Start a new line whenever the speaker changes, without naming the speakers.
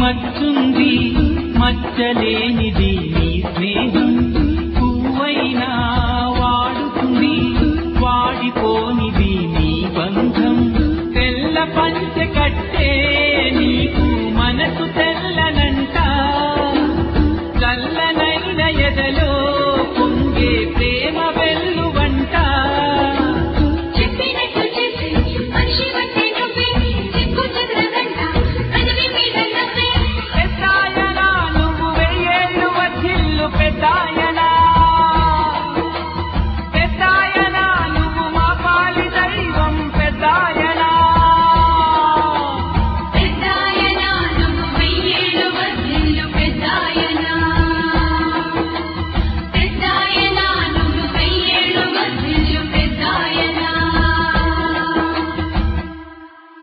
మచ్చుంది మచ్చలేనిది నీ స్నేహం పువ్వైనా వాడుతుంది వాడిపోనిది నీ బంధం తెల్ల పంచక